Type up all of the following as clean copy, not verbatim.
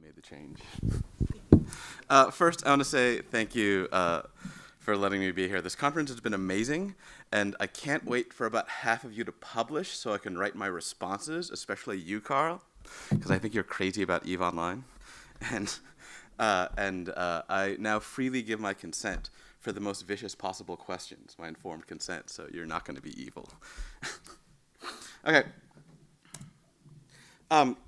made the change. First, I want to say thank you for letting me be here. This conference has been amazing, and I can't wait for about half of you to publish so I can write my responses, especially you, Carl, because I think you're crazy about EVE Online. And I now freely give my consent for the most vicious possible questions, my informed consent, so you're not going to be evil. Okay.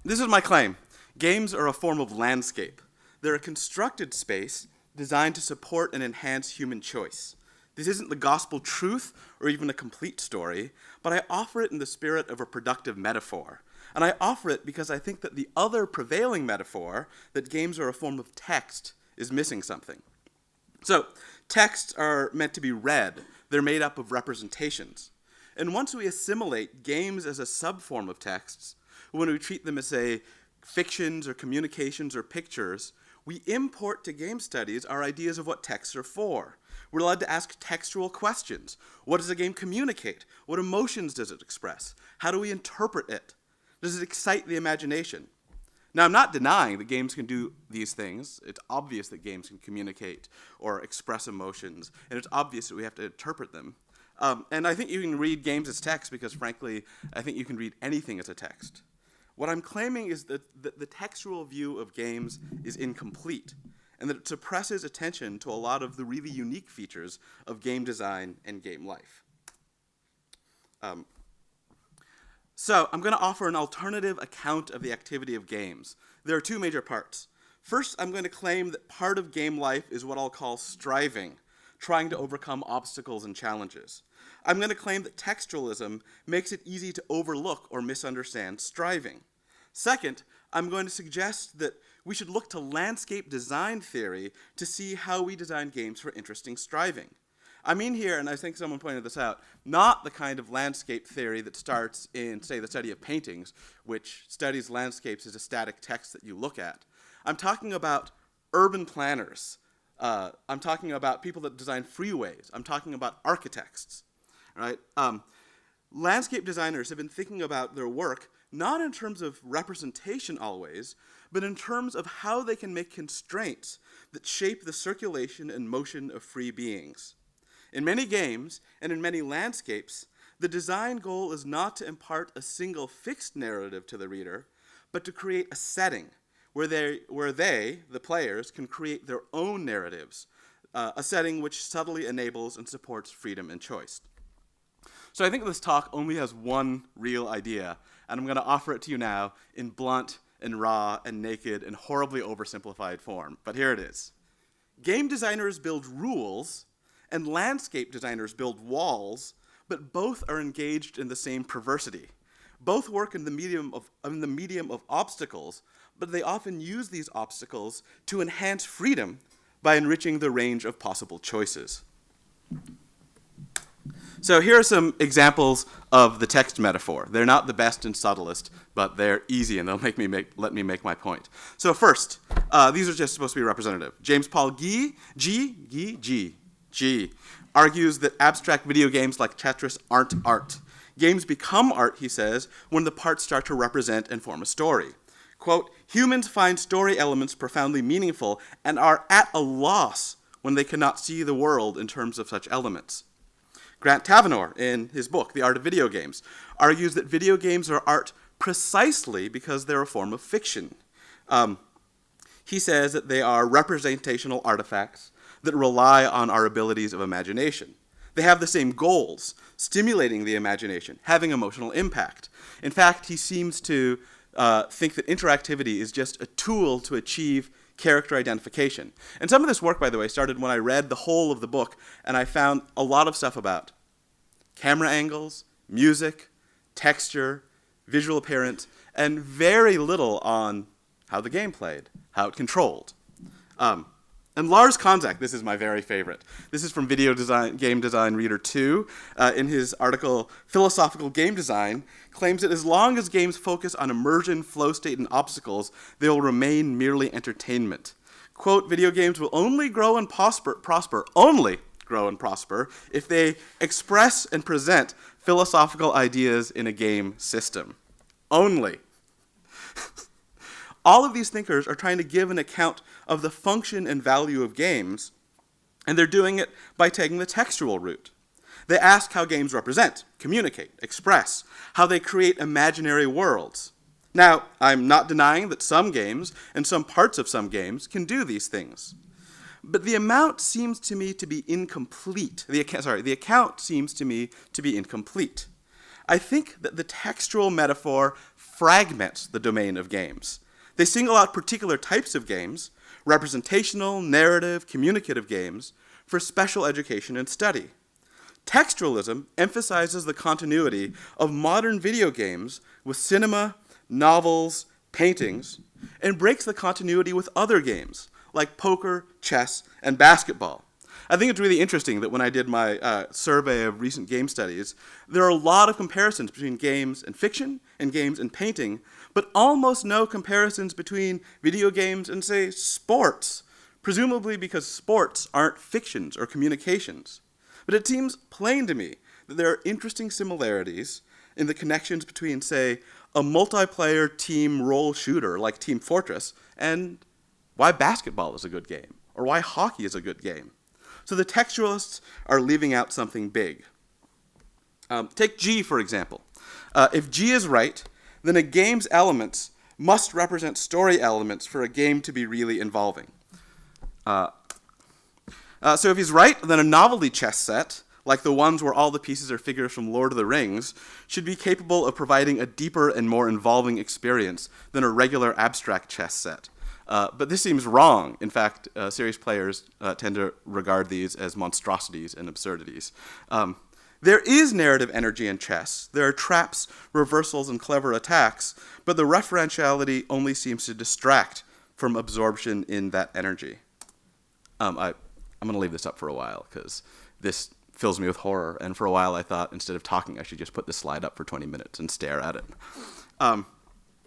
This is my claim. Games are a form of landscape. They're a constructed space designed to support and enhance human choice. This isn't the gospel truth or even a complete story, but I offer it in the spirit of a productive metaphor. And I offer it because I think that the other prevailing metaphor, that games are a form of text, is missing something. So, texts are meant to be read. They're made up of representations. And once we assimilate games as a subform of texts, when we treat them as, say, fictions or communications or pictures, we import to game studies our ideas of what texts are for. We're allowed to ask textual questions. What does a game communicate? What emotions does it express? How do we interpret it? Does it excite the imagination? Now, I'm not denying that games can do these things. It's obvious that games can communicate or express emotions, and it's obvious that we have to interpret them. And I think you can read games as text because, frankly, I think you can read anything as a text. What I'm claiming is that the textual view of games is incomplete, and that it suppresses attention to a lot of the really unique features of game design and game life. So I'm going to offer an alternative account of the activity of games. There are two major parts. First, I'm going to claim that part of game life is what I'll call striving, trying to overcome obstacles and challenges. I'm going to claim that textualism makes it easy to overlook or misunderstand striving. Second, I'm going to suggest that we should look to landscape design theory to see how we design games for interesting striving. I mean here, and I think someone pointed this out, not the kind of landscape theory that starts in, say, the study of paintings, which studies landscapes as a static text that you look at. I'm talking about urban planners. I'm talking about people that design freeways. I'm talking about architects. Right? Landscape designers have been thinking about their work not in terms of representation always, but in terms of how they can make constraints that shape the circulation and motion of free beings. In many games and in many landscapes, the design goal is not to impart a single fixed narrative to the reader, but to create a setting where they, the players, can create their own narratives, a setting which subtly enables and supports freedom and choice. So I think this talk only has one real idea, and I'm going to offer it to you now in blunt and raw and naked and horribly oversimplified form. But here it is. Game designers build rules, and landscape designers build walls, but both are engaged in the same perversity. Both work in the medium of obstacles, but they often use these obstacles to enhance freedom by enriching the range of possible choices. So here are some examples of the text metaphor. They're not the best and subtlest, but they're easy, and they'll let me make my point. So first, these are just supposed to be representative. James Paul G argues that abstract video games like Tetris aren't art. Games become art, he says, when the parts start to represent and form a story. Quote, humans find story elements profoundly meaningful and are at a loss when they cannot see the world in terms of such elements. Grant Tavenor, in his book, The Art of Video Games, argues that video games are art precisely because they're a form of fiction. He says that they are representational artifacts that rely on our abilities of imagination. They have the same goals, stimulating the imagination, having emotional impact. In fact, he seems to think that interactivity is just a tool to achieve character identification. And some of this work, by the way, started when I read the whole of the book, and I found a lot of stuff about camera angles, music, texture, visual appearance, and very little on how the game played, how it controlled. And Lars Konzak, this is my very favorite. This is from Game Design Reader 2. In his article, Philosophical Game Design, claims that as long as games focus on immersion, flow state, and obstacles, they will remain merely entertainment. Quote, video games will only grow and prosper, if they express and present philosophical ideas in a game system. Only. All of these thinkers are trying to give an account of the function and value of games, and they're doing it by taking the textual route. They ask how games represent, communicate, express, how they create imaginary worlds. Now, I'm not denying that some games and some parts of some games can do these things. But the amount seems to me to be incomplete. The account seems to me to be incomplete. I think that the textual metaphor fragments the domain of games. They single out particular types of games, representational, narrative, communicative games, for special education and study. Textualism emphasizes the continuity of modern video games with cinema, novels, paintings, and breaks the continuity with other games, like poker, chess, and basketball. I think it's really interesting that when I did my survey of recent game studies, there are a lot of comparisons between games and fiction and games and painting, but almost no comparisons between video games and, say, sports, presumably because sports aren't fictions or communications. But it seems plain to me that there are interesting similarities in the connections between, say, a multiplayer team role shooter like Team Fortress and why basketball is a good game, or why hockey is a good game. So the textualists are leaving out something big. Take G, for example. If G is right, then a game's elements must represent story elements for a game to be really involving. So if he's right, then a novelty chess set, like the ones where all the pieces are figures from Lord of the Rings, should be capable of providing a deeper and more involving experience than a regular abstract chess set. But this seems wrong. In fact, serious players tend to regard these as monstrosities and absurdities. There is narrative energy in chess. There are traps, reversals, and clever attacks, but the referentiality only seems to distract from absorption in that energy. I'm going to leave this up for a while, because this fills me with horror, and for a while I thought instead of talking I should just put this slide up for 20 minutes and stare at it.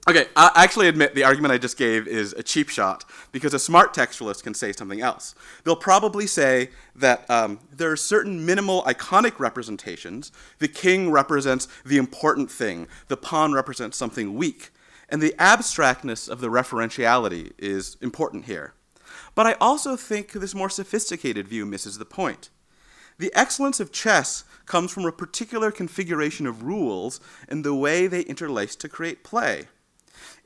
Okay, I actually admit the argument I just gave is a cheap shot, because a smart textualist can say something else. They'll probably say that there are certain minimal iconic representations. The king represents the important thing. The pawn represents something weak. And the abstractness of the referentiality is important here. But I also think this more sophisticated view misses the point. The excellence of chess comes from a particular configuration of rules and the way they interlace to create play.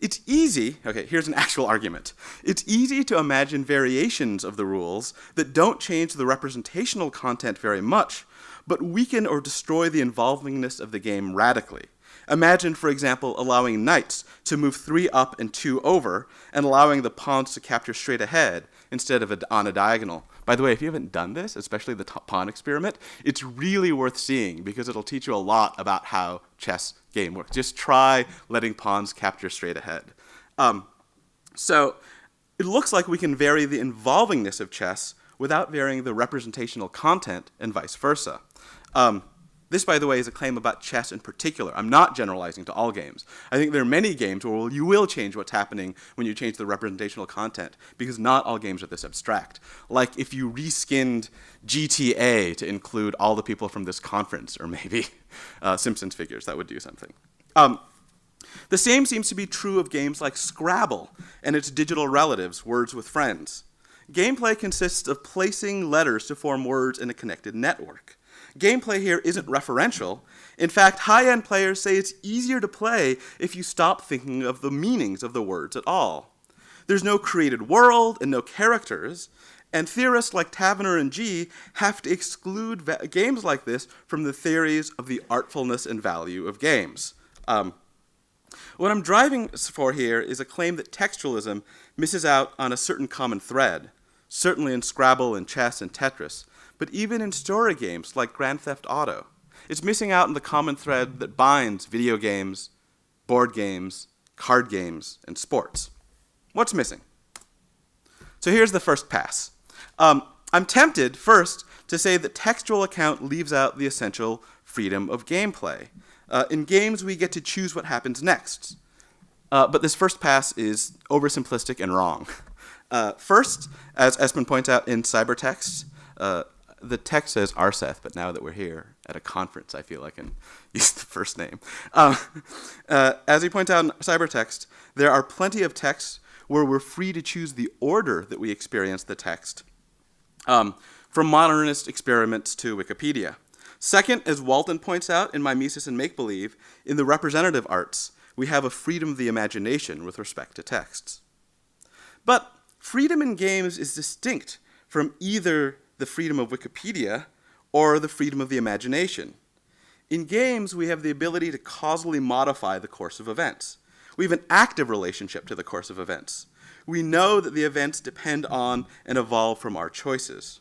It's easy, okay, here's an actual argument. It's easy to imagine variations of the rules that don't change the representational content very much, but weaken or destroy the involvingness of the game radically. Imagine, for example, allowing knights to move 3 up and 2 over, and allowing the pawns to capture straight ahead instead of on a diagonal. By the way, if you haven't done this, especially the pawn experiment, it's really worth seeing, because it'll teach you a lot about how chess game works. Just try letting pawns capture straight ahead. So it looks like we can vary the involvingness of chess without varying the representational content, and vice versa. This, by the way, is a claim about chess in particular. I'm not generalizing to all games. I think there are many games where you will change what's happening when you change the representational content, because not all games are this abstract. Like if you reskinned GTA to include all the people from this conference, or maybe Simpsons figures, that would do something. The same seems to be true of games like Scrabble and its digital relatives, Words with Friends. Gameplay consists of placing letters to form words in a connected network. Gameplay here isn't referential. In fact, high-end players say it's easier to play if you stop thinking of the meanings of the words at all. There's no created world and no characters, and theorists like Taverner and G have to exclude games like this from the theories of the artfulness and value of games. What I'm driving for here is a claim that textualism misses out on a certain common thread, certainly in Scrabble and chess and Tetris, but even in story games like Grand Theft Auto. It's missing out on the common thread that binds video games, board games, card games, and sports. What's missing? So here's the first pass. I'm tempted, first, to say that textual account leaves out the essential freedom of gameplay. In games, we get to choose what happens next. But this first pass is oversimplistic and wrong. First, as Espen points out in cybertext, the text says Arseth, but now that we're here at a conference, I feel I can use the first name. As he points out in cybertext, there are plenty of texts where we're free to choose the order that we experience the text, from modernist experiments to Wikipedia. Second, as Walton points out in Mimesis and Make-Believe, in the representative arts, we have a freedom of the imagination with respect to texts. But freedom in games is distinct from either the freedom of Wikipedia or the freedom of the imagination. In games, we have the ability to causally modify the course of events. We have an active relationship to the course of events. We know that the events depend on and evolve from our choices.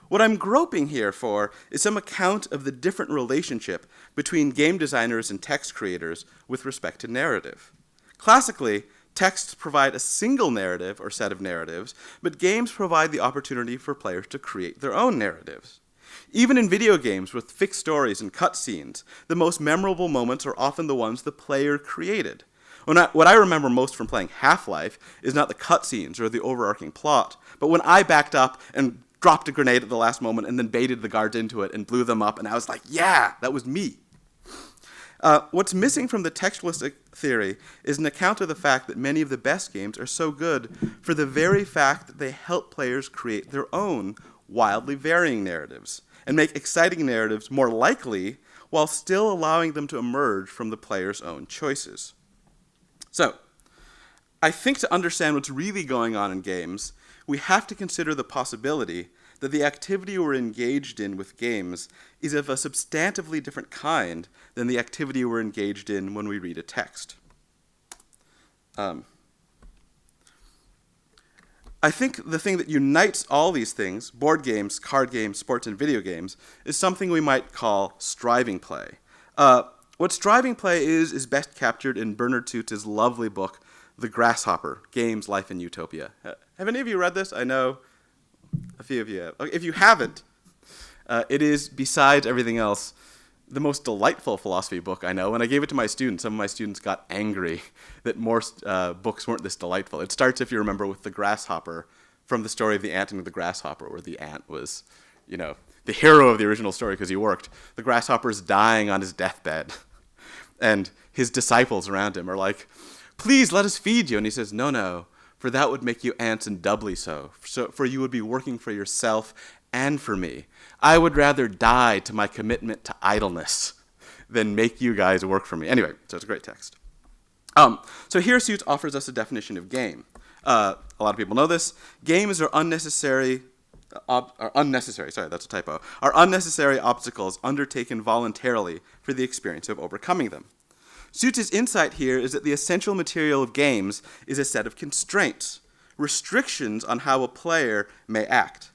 What I'm groping here for is some account of the different relationship between game designers and text creators with respect to narrative. Classically, texts provide a single narrative or set of narratives, but games provide the opportunity for players to create their own narratives. Even in video games with fixed stories and cutscenes, the most memorable moments are often the ones the player created. What I remember most from playing Half-Life is not the cutscenes or the overarching plot, but when I backed up and dropped a grenade at the last moment and then baited the guards into it and blew them up, and I was like, yeah, that was me. What's missing from the textualistic theory is an account of the fact that many of the best games are so good for the very fact that they help players create their own wildly varying narratives and make exciting narratives more likely while still allowing them to emerge from the player's own choices. So, I think to understand what's really going on in games, we have to consider the possibility that the activity we're engaged in with games is of a substantively different kind than the activity we're engaged in when we read a text. I think the thing that unites all these things, board games, card games, sports, and video games, is something we might call striving play. What striving play is best captured in Bernard Suitz's lovely book, The Grasshopper, Games, Life, and Utopia. Have any of you read this? I know a few of you have. If you haven't, it is, besides everything else, the most delightful philosophy book I know. When I gave it to my students, some of my students got angry that more books weren't this delightful. It starts, if you remember, with the grasshopper from the story of the ant and the grasshopper, where the ant was, the hero of the original story because he worked. The grasshopper's dying on his deathbed, and his disciples around him are like, please let us feed you. And he says, no, for that would make you ants and doubly so. For you would be working for yourself and for me. I would rather die to my commitment to idleness than make you guys work for me. Anyway, so it's a great text. So here Suits offers us a definition of game. A lot of people know this. Games are unnecessary obstacles undertaken voluntarily for the experience of overcoming them. Suits' insight here is that the essential material of games is a set of constraints, restrictions on how a player may act.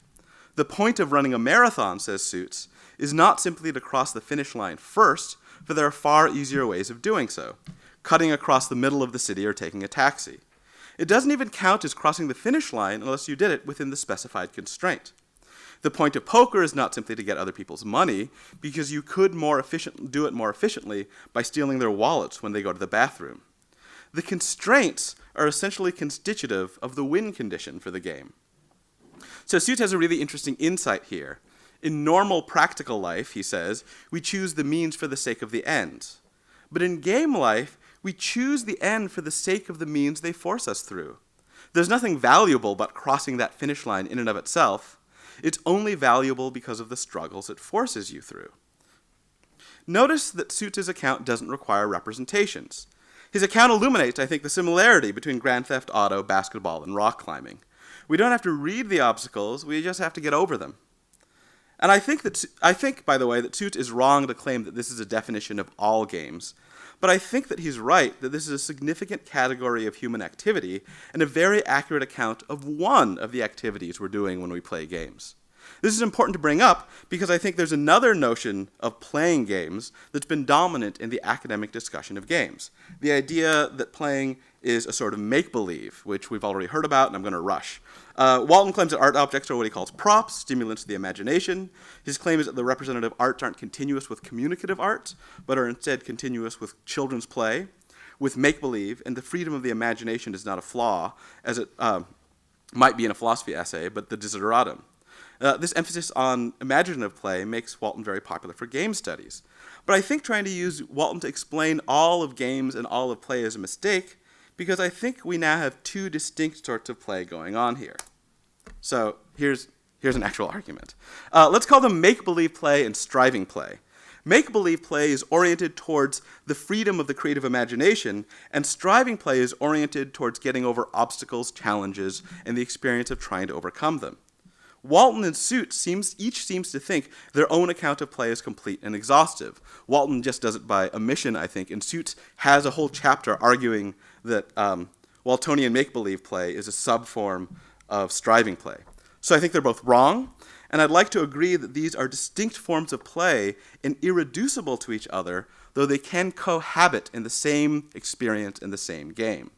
The point of running a marathon, says Suits, is not simply to cross the finish line first, for there are far easier ways of doing so, cutting across the middle of the city or taking a taxi. It doesn't even count as crossing the finish line unless you did it within the specified constraint. The point of poker is not simply to get other people's money, because you could do it more efficiently by stealing their wallets when they go to the bathroom. The constraints are essentially constitutive of the win condition for the game. So Suits has a really interesting insight here. In normal practical life, he says, we choose the means for the sake of the ends. But in game life, we choose the end for the sake of the means they force us through. There's nothing valuable about crossing that finish line in and of itself. It's only valuable because of the struggles it forces you through. Notice that Suits' account doesn't require representations. His account illuminates, I think, the similarity between Grand Theft Auto, basketball, and rock climbing. We don't have to read the obstacles, we just have to get over them. And I think, by the way, that Suits is wrong to claim that this is a definition of all games. But I think that he's right that this is a significant category of human activity and a very accurate account of one of the activities we're doing when we play games. This is important to bring up because I think there's another notion of playing games that's been dominant in the academic discussion of games. The idea that playing is a sort of make-believe, which we've already heard about, and I'm going to rush. Walton claims that art objects are what he calls props, stimulants of the imagination. His claim is that the representative arts aren't continuous with communicative art, but are instead continuous with children's play, with make-believe, and the freedom of the imagination is not a flaw, as it might be in a philosophy essay, but the desideratum. This emphasis on imaginative play makes Walton very popular for game studies. But I think trying to use Walton to explain all of games and all of play is a mistake, because I think we now have two distinct sorts of play going on here. So here's an actual argument. Let's call them make-believe play and striving play. Make-believe play is oriented towards the freedom of the creative imagination, and striving play is oriented towards getting over obstacles, challenges, and the experience of trying to overcome them. Walton and Suit each seems to think their own account of play is complete and exhaustive. Walton just does it by omission, I think, and Suit has a whole chapter arguing that Waltonian make-believe play is a subform of striving play. So I think they're both wrong, and I'd like to agree that these are distinct forms of play and irreducible to each other, though they can cohabit in the same experience in the same game.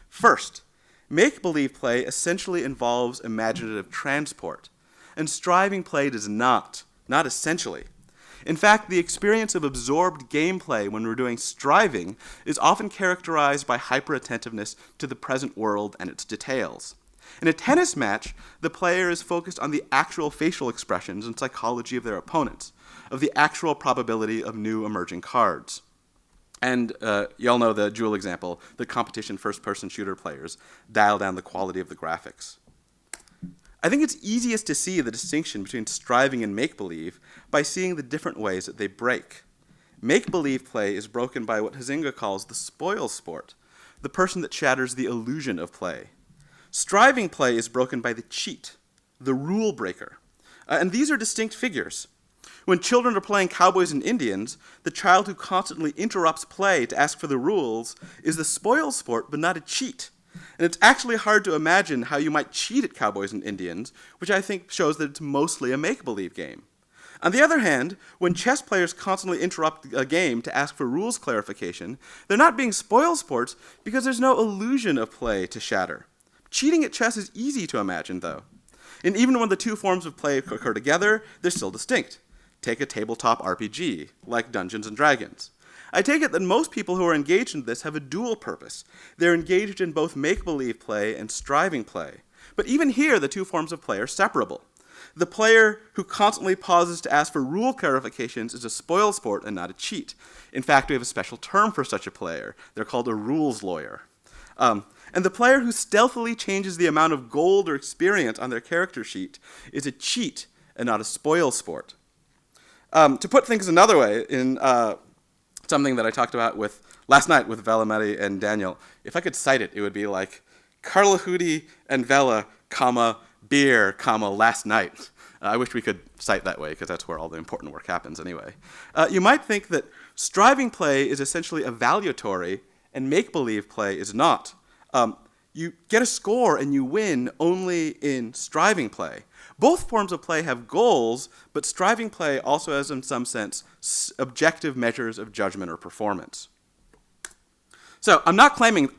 First, make-believe play essentially involves imaginative transport, and striving play does not essentially. In fact, the experience of absorbed gameplay when we're doing striving is often characterized by hyper-attentiveness to the present world and its details. In a tennis match, the player is focused on the actual facial expressions and psychology of their opponents, of the actual probability of new emerging cards. And you all know the Jewel example, the competition first-person shooter players dial down the quality of the graphics. I think it's easiest to see the distinction between striving and make-believe by seeing the different ways that they break. Make-believe play is broken by what Huizinga calls the spoil sport, the person that shatters the illusion of play. Striving play is broken by the cheat, the rule breaker. And these are distinct figures. When children are playing Cowboys and Indians, the child who constantly interrupts play to ask for the rules is the spoil sport, but not a cheat. And it's actually hard to imagine how you might cheat at Cowboys and Indians, which I think shows that it's mostly a make-believe game. On the other hand, when chess players constantly interrupt a game to ask for rules clarification, they're not being spoil sports because there's no illusion of play to shatter. Cheating at chess is easy to imagine, though. And even when the two forms of play occur together, they're still distinct. Take a tabletop RPG, like Dungeons & Dragons. I take it that most people who are engaged in this have a dual purpose. They're engaged in both make-believe play and striving play. But even here, the two forms of play are separable. The player who constantly pauses to ask for rule clarifications is a spoil sport and not a cheat. In fact, we have a special term for such a player. They're called a rules lawyer. And the player who stealthily changes the amount of gold or experience on their character sheet is a cheat and not a spoil sport. To put things another way, in something that I talked about last night with Velameti and Daniel, if I could cite it, it would be like Carla Hudi and Vela, beer, last night. I wish we could cite that way, because that's where all the important work happens anyway. You might think that striving play is essentially evaluatory, and make-believe play is not. You get a score and you win only in striving play. Both forms of play have goals, but striving play also has, in some sense, objective measures of judgment or performance. So I'm not claiming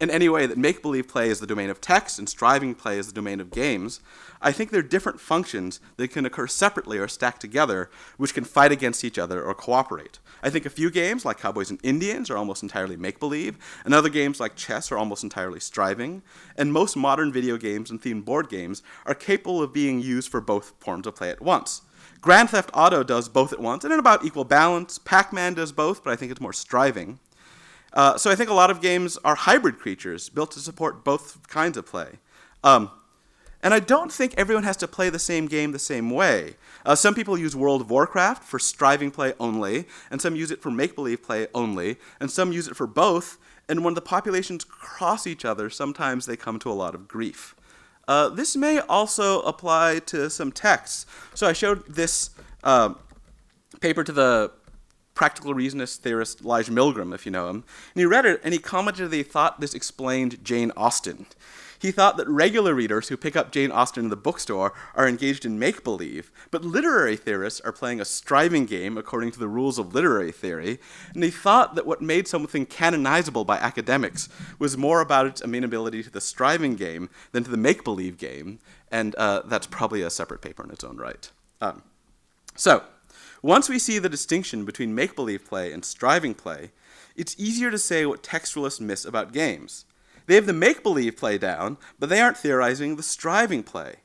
in any way that make-believe play is the domain of text and striving play is the domain of games. I think they're different functions that can occur separately or stacked together, which can fight against each other or cooperate. I think a few games, like Cowboys and Indians, are almost entirely make-believe, and other games like chess are almost entirely striving, and most modern video games and themed board games are capable of being used for both forms of play at once. Grand Theft Auto does both at once, and in about equal balance. Pac-Man does both, but I think it's more striving. So I think a lot of games are hybrid creatures, built to support both kinds of play. And I don't think everyone has to play the same game the same way. Some people use World of Warcraft for striving play only, and some use it for make-believe play only, and some use it for both, and when the populations cross each other, sometimes they come to a lot of grief. This may also apply to some texts. So I showed this paper to the practical reasonist theorist Elijah Milgram, if you know him, and he read it, and he commented that he thought this explained Jane Austen. He thought that regular readers who pick up Jane Austen in the bookstore are engaged in make-believe, but literary theorists are playing a striving game according to the rules of literary theory, and he thought that what made something canonizable by academics was more about its amenability to the striving game than to the make-believe game, and that's probably a separate paper in its own right. So, once we see the distinction between make-believe play and striving play, it's easier to say what textualists miss about games. They have the make-believe play down, but they aren't theorizing the striving play.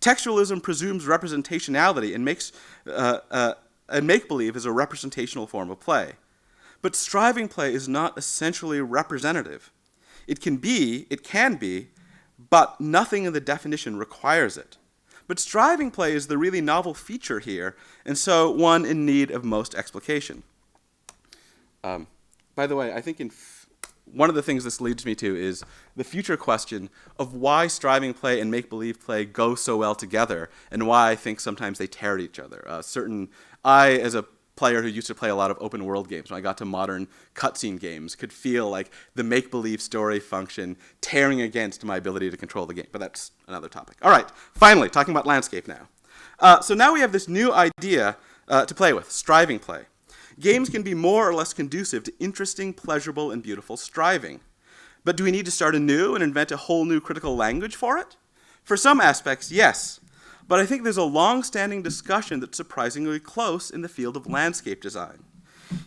Textualism presumes representationality and make-believe is a representational form of play. But striving play is not essentially representative. It can be, but nothing in the definition requires it. But striving play is the really novel feature here, and so one in need of most explication. By the way, I think one of the things this leads me to is the future question of why striving play and make-believe play go so well together, and why I think sometimes they tear at each other. I, as a player who used to play a lot of open world games, when I got to modern cutscene games, could feel like the make-believe story function tearing against my ability to control the game. But that's another topic. All right, finally, talking about landscape now. So now we have this new idea to play with, striving play. Games can be more or less conducive to interesting, pleasurable, and beautiful striving. But do we need to start anew and invent a whole new critical language for it? For some aspects, yes. But I think there's a long-standing discussion that's surprisingly close in the field of landscape design.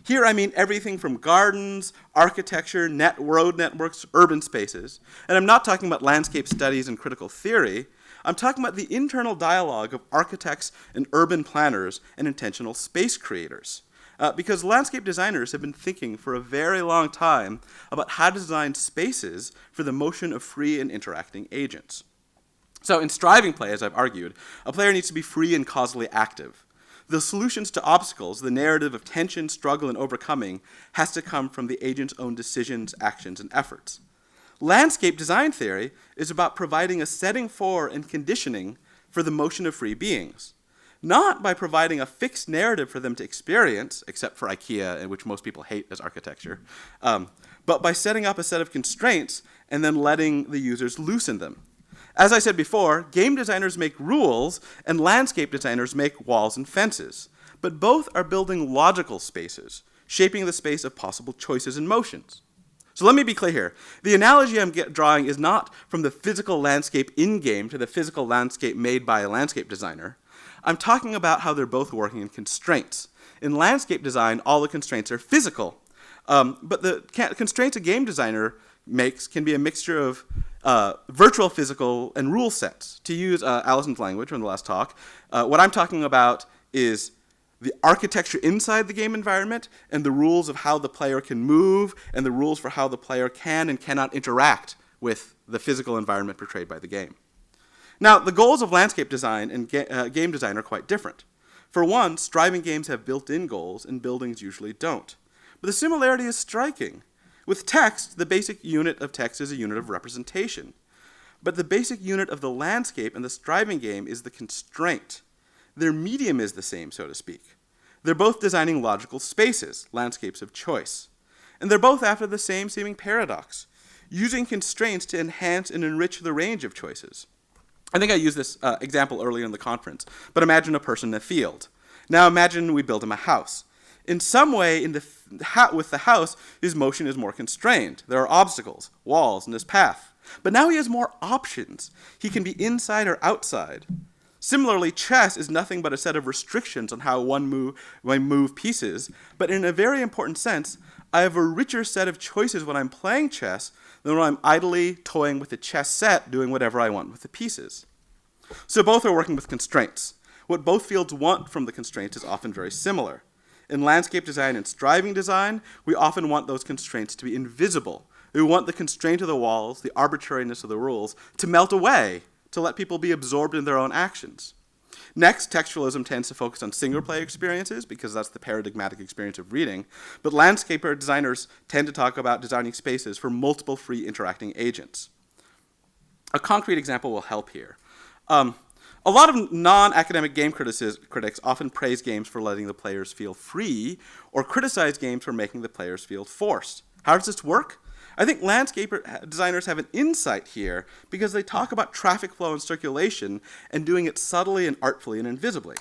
Here I mean everything from gardens, architecture, road networks, urban spaces. And I'm not talking about landscape studies and critical theory. I'm talking about the internal dialogue of architects and urban planners and intentional space creators. Because landscape designers have been thinking for a very long time about how to design spaces for the motion of free and interacting agents. So in striving play, as I've argued, a player needs to be free and causally active. The solutions to obstacles, the narrative of tension, struggle, and overcoming, has to come from the agent's own decisions, actions, and efforts. Landscape design theory is about providing a setting for and conditioning for the motion of free beings. Not by providing a fixed narrative for them to experience, except for IKEA, which most people hate as architecture, but by setting up a set of constraints and then letting the users loosen them. As I said before, game designers make rules and landscape designers make walls and fences. But both are building logical spaces, shaping the space of possible choices and motions. So let me be clear here. The analogy I'm drawing is not from the physical landscape in-game to the physical landscape made by a landscape designer. I'm talking about how they're both working in constraints. In landscape design, all the constraints are physical. But the constraints a game designer makes can be a mixture of virtual, physical, and rule sets. To use Allison's language from the last talk, what I'm talking about is the architecture inside the game environment and the rules of how the player can move and the rules for how the player can and cannot interact with the physical environment portrayed by the game. Now, the goals of landscape design and game design are quite different. For one, striving games have built-in goals and buildings usually don't. But the similarity is striking. With text, the basic unit of text is a unit of representation. But the basic unit of the landscape and the striving game is the constraint. Their medium is the same, so to speak. They're both designing logical spaces, landscapes of choice. And they're both after the same seeming paradox, using constraints to enhance and enrich the range of choices. I think I used this example earlier in the conference, but imagine a person in a field. Now imagine we build him a house. In some way, with the house, his motion is more constrained. There are obstacles, walls, in his path. But now he has more options. He can be inside or outside. Similarly, chess is nothing but a set of restrictions on how one move pieces, but in a very important sense, I have a richer set of choices when I'm playing chess than when I'm idly toying with the chess set, doing whatever I want with the pieces. So both are working with constraints. What both fields want from the constraints is often very similar. In landscape design and striving design, we often want those constraints to be invisible. We want the constraint of the walls, the arbitrariness of the rules, to melt away, to let people be absorbed in their own actions. Next, textualism tends to focus on single-player experiences because that's the paradigmatic experience of reading, but landscape designers tend to talk about designing spaces for multiple free interacting agents. A concrete example will help here. A lot of non-academic game critics often praise games for letting the players feel free or criticize games for making the players feel forced. How does this work? I think landscape designers have an insight here because they talk about traffic flow and circulation and doing it subtly and artfully and invisibly.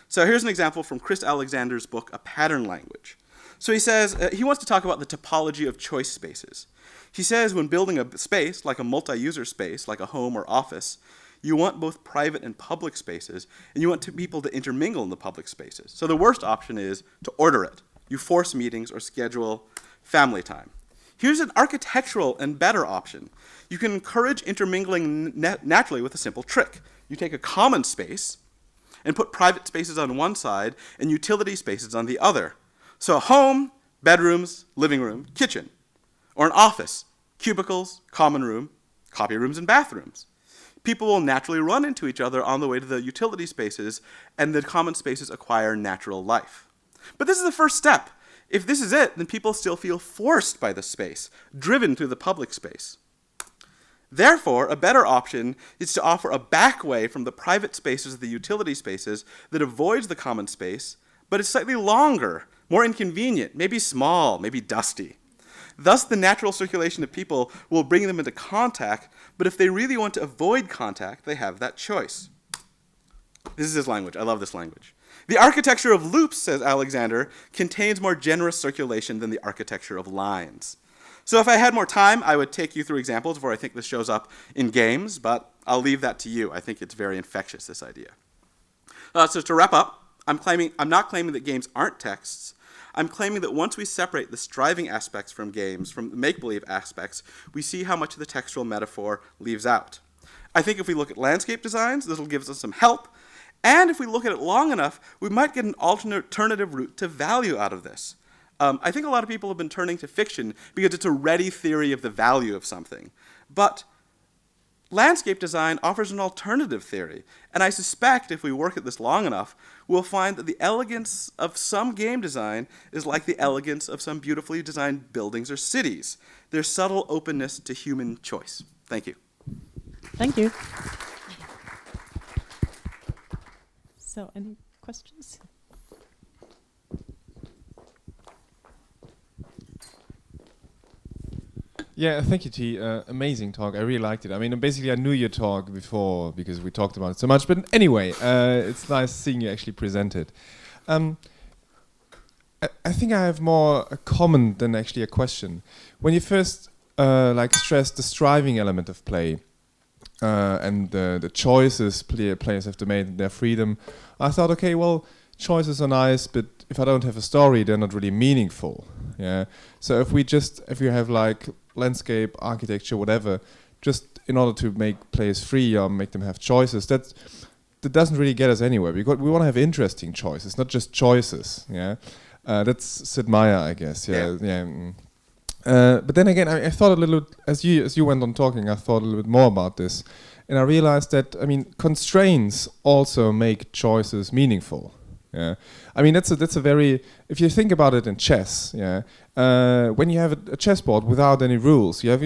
So here's an example from Chris Alexander's book, A Pattern Language. So he says, he wants to talk about the topology of choice spaces. He says when building a space, like a multi-user space, like a home or office, you want both private and public spaces, and you want people to intermingle in the public spaces. So the worst option is to order it. You force meetings or schedule family time. Here's an architectural and better option. You can encourage intermingling naturally with a simple trick. You take a common space and put private spaces on one side and utility spaces on the other. So a home, bedrooms, living room, kitchen. Or an office, cubicles, common room, copy rooms, and bathrooms. People will naturally run into each other on the way to the utility spaces, and the common spaces acquire natural life. But this is the first step. If this is it, then people still feel forced by the space, driven through the public space. Therefore, a better option is to offer a back way from the private spaces of the utility spaces that avoids the common space, but is slightly longer, more inconvenient, maybe small, maybe dusty. Thus, the natural circulation of people will bring them into contact, but if they really want to avoid contact, they have that choice. This is his language. I love this language. The architecture of loops, says Alexander, contains more generous circulation than the architecture of lines. So if I had more time, I would take you through examples where I think this shows up in games, but I'll leave that to you. I think it's very infectious, this idea. So to wrap up, I'm not claiming that games aren't texts. I'm claiming that once we separate the striving aspects from games, from the make-believe aspects, we see how much of the textual metaphor leaves out. I think if we look at landscape designs, this will give us some help. And if we look at it long enough, we might get an alternative route to value out of this. I think a lot of people have been turning to fiction because it's a ready theory of the value of something. But landscape design offers an alternative theory, and I suspect if we work at this long enough, we'll find that the elegance of some game design is like the elegance of some beautifully designed buildings or cities. There's subtle openness to human choice. Thank you. Thank you. So, any questions? Yeah, thank you, T. Amazing talk. I really liked it. I mean, basically, I knew your talk before because we talked about it so much. But anyway, it's nice seeing you actually present it. I think I have more a comment than actually a question. When you first stressed the striving element of play and the choices players have to make in their freedom, I thought, okay, well, choices are nice, but if I don't have a story, they're not really meaningful. Yeah. So if you have like landscape, architecture, whatever, just in order to make players free or make them have choices, that doesn't really get us anywhere. Because we want to have interesting choices, not just choices. Yeah. That's Sid Meier, I guess. Yeah. But then again, I thought a little, as you went on talking, I thought a little bit more about this, and I realized that constraints also make choices meaningful. Yeah, I mean that's a very, if you think about it in chess, yeah, when you have a chessboard without any rules, you have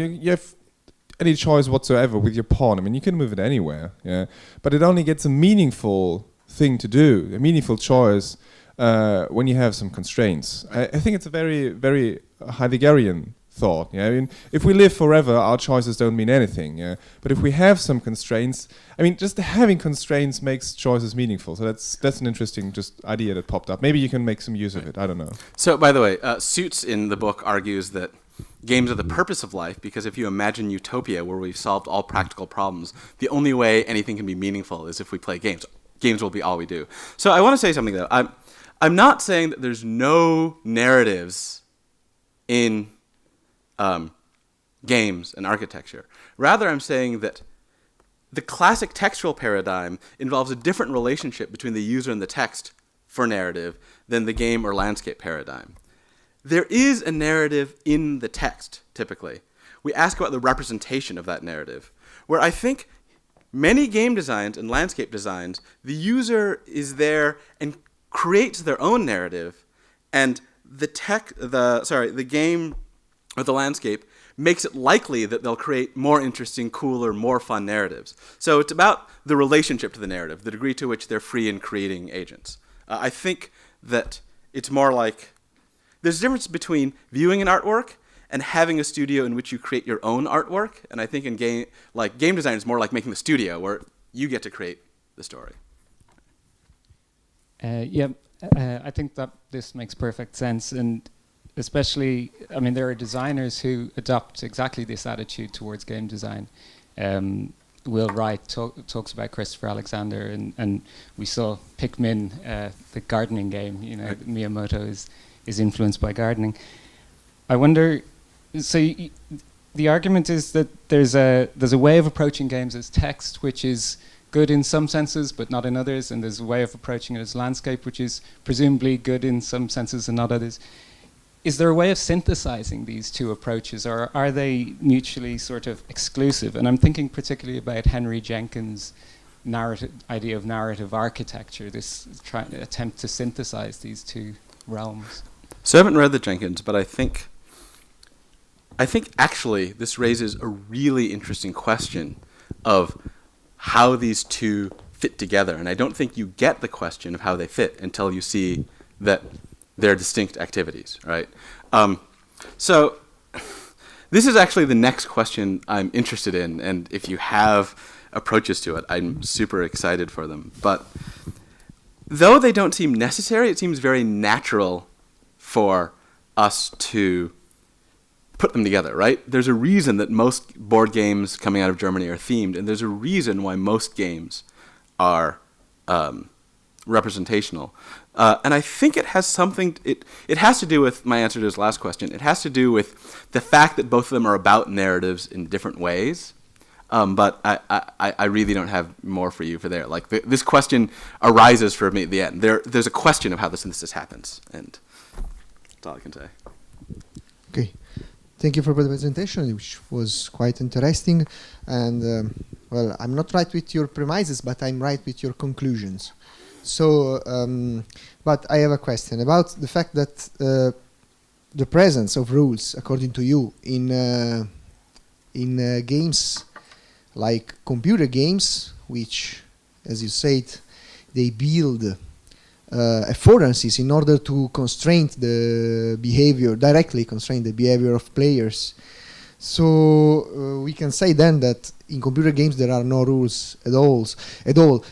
any choice whatsoever with your pawn. I mean, you can move it anywhere, yeah, but it only gets a meaningful thing to do, a meaningful choice when you have some constraints. I think it's a very, very Heideggerian thought. Yeah, I mean, if we live forever, our choices don't mean anything. Yeah, but if we have some constraints, I mean, just having constraints makes choices meaningful. So that's an interesting just idea that popped up. Maybe you can make some use of it. I don't know. So, by the way, Suits in the book argues that games are the purpose of life because if you imagine utopia where we've solved all practical problems, the only way anything can be meaningful is if we play games. Games will be all we do. So, I want to say something though. I'm not saying that there's no narratives in games and architecture. Rather, I'm saying that the classic textual paradigm involves a different relationship between the user and the text for narrative than the game or landscape paradigm. There is a narrative in the text, typically. We ask about the representation of that narrative, where I think many game designs and landscape designs, the user is there and creates their own narrative, and the game or the landscape makes it likely that they'll create more interesting, cooler, more fun narratives. So it's about the relationship to the narrative, the degree to which they're free in creating agents. I think that it's more like there's a difference between viewing an artwork and having a studio in which you create your own artwork. And I think in game design is more like making the studio where you get to create the story. I think that this makes perfect sense, and especially, I mean, there are designers who adopt exactly this attitude towards game design. Will Wright talks about Christopher Alexander, and we saw Pikmin, the gardening game. You know, right. Miyamoto is influenced by gardening. I wonder. So the argument is that there's a way of approaching games as text, which is good in some senses, but not in others, and there's a way of approaching it as landscape, which is presumably good in some senses and not others. is there a way of synthesizing these two approaches, or are they mutually sort of exclusive? And I'm thinking particularly about Henry Jenkins' idea of narrative architecture, this attempt to synthesize these two realms. So I haven't read the Jenkins, but I think actually this raises a really interesting question of how these two fit together. And I don't think you get the question of how they fit until you see that they're distinct activities, right? So this is actually the next question I'm interested in, and if you have approaches to it, I'm super excited for them. But though they don't seem necessary, it seems very natural for us to put them together, right? There's a reason that most board games coming out of Germany are themed, and there's a reason why most games are representational. And I think it has something, it has to do with my answer to his last question. It has to do with the fact that both of them are about narratives in different ways. But I really don't have more for you for there. Like this question arises for me at the end. There's a question of how the synthesis happens, and that's all I can say. Okay, thank you for the presentation, which was quite interesting. And well, I'm not right with your premises, but I'm right with your conclusions. So, but I have a question about the fact that the presence of rules, according to you, in games like computer games, which, as you said, they build affordances in order to constrain the behavior, directly constrain the behavior of players. So we can say then that in computer games there are no rules at all.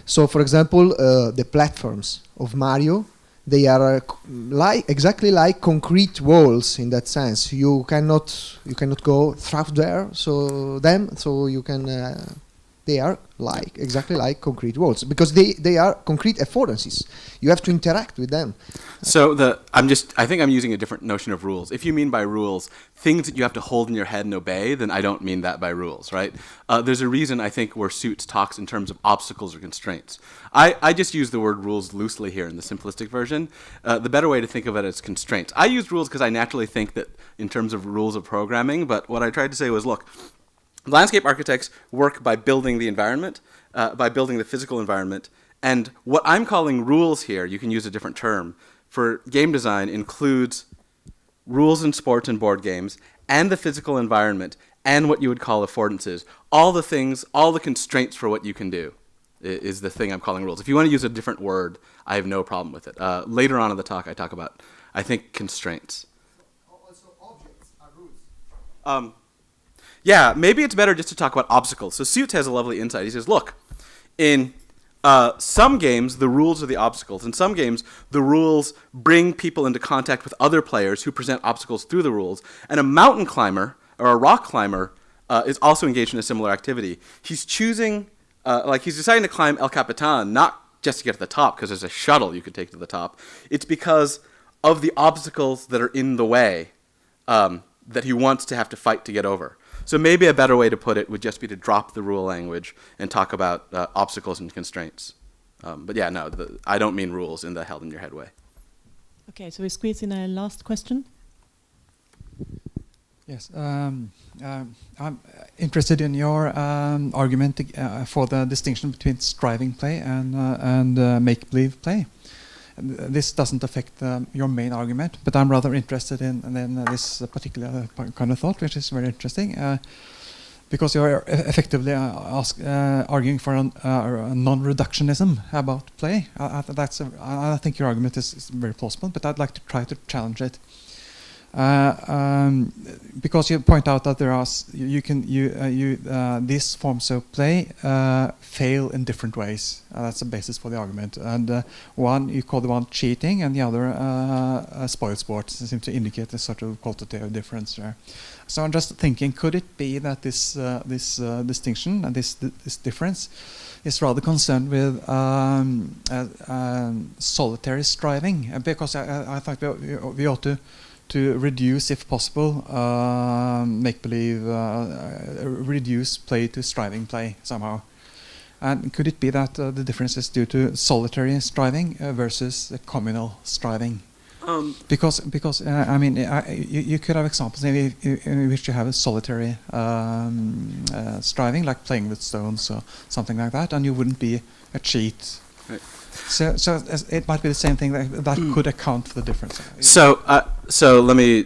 So, for example, the platforms of Mario, they are exactly like concrete walls in that sense. You cannot go through there. So you can. They are exactly like concrete walls because they are concrete affordances. You have to interact with them. So I think I'm using a different notion of rules. If you mean by rules things that you have to hold in your head and obey, then I don't mean that by rules, right? There's a reason I think where Suits talks in terms of obstacles or constraints. I just use the word rules loosely here in the simplistic version. The better way to think of it is constraints. I use rules because I naturally think that in terms of rules of programming, but what I tried to say was, look, landscape architects work by building the environment, by building the physical environment, and what I'm calling rules here, you can use a different term, for game design includes rules in sports and board games, and the physical environment, and what you would call affordances. All the things, all the constraints for what you can do is the thing I'm calling rules. If you want to use a different word, I have no problem with it. Later on in the talk, I talk about, I think, constraints. Also, objects are rules. Yeah, maybe it's better just to talk about obstacles. So Suits has a lovely insight. He says, look, in some games, the rules are the obstacles. In some games, the rules bring people into contact with other players who present obstacles through the rules. And a mountain climber or a rock climber is also engaged in a similar activity. He's choosing, he's deciding to climb El Capitan, not just to get to the top, because there's a shuttle you could take to the top. It's because of the obstacles that are in the way that he wants to have to fight to get over. So maybe a better way to put it would just be to drop the rule language and talk about obstacles and constraints. But yeah, no, I don't mean rules in the held in your head way. Okay, so we squeeze in a last question. Yes, I'm interested in your argument for the distinction between striving play and make-believe play. This doesn't affect your main argument, but I'm rather interested in this particular kind of thought, which is very interesting, because you're effectively arguing for a non-reductionism about play. I think your argument is very plausible, but I'd like to try to challenge it. Because you point out that there are these forms of play fail in different ways. That's the basis for the argument. And one you call the one cheating, and the other spoiled sports. It seems to indicate a sort of qualitative difference there. So I'm just thinking, could it be that this distinction and this difference is rather concerned with solitary striving? Because I think we ought to reduce, if possible, make-believe, reduce play to striving play somehow. And could it be that the difference is due to solitary striving versus communal striving? Because I mean you could have examples in which you have a solitary striving, like playing with stones or something like that, and you wouldn't be a cheat. Right. So it might be the same thing that could account for the difference. So let me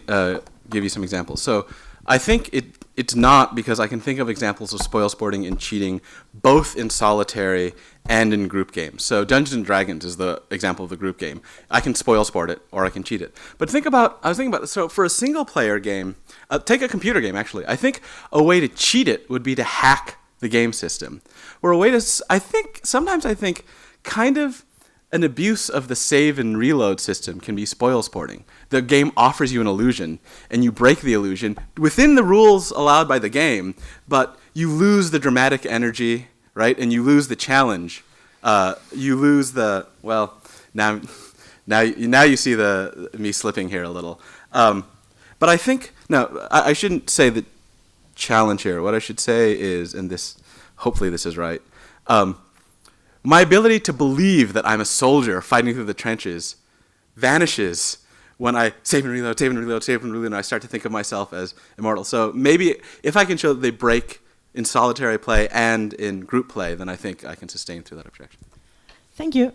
give you some examples. So I think it's not, because I can think of examples of spoil sporting and cheating both in solitary and in group games. So Dungeons & Dragons is the example of the group game. I can spoil sport it or I can cheat it. But I was thinking about, so for a single player game, take a computer game actually, I think a way to cheat it would be to hack the game system. Or a way to, sometimes I think kind of an abuse of the save and reload system can be spoil sporting. The game offers you an illusion, and you break the illusion within the rules allowed by the game, but you lose the dramatic energy, right? And you lose the challenge. You lose the, well, now you see me slipping here a little. But I think, no, I shouldn't say the challenge here. What I should say is, and this, hopefully this is right, my ability to believe that I'm a soldier fighting through the trenches vanishes when I save and reload, and I start to think of myself as immortal. So maybe if I can show that they break in solitary play and in group play, then I think I can sustain through that objection. Thank you.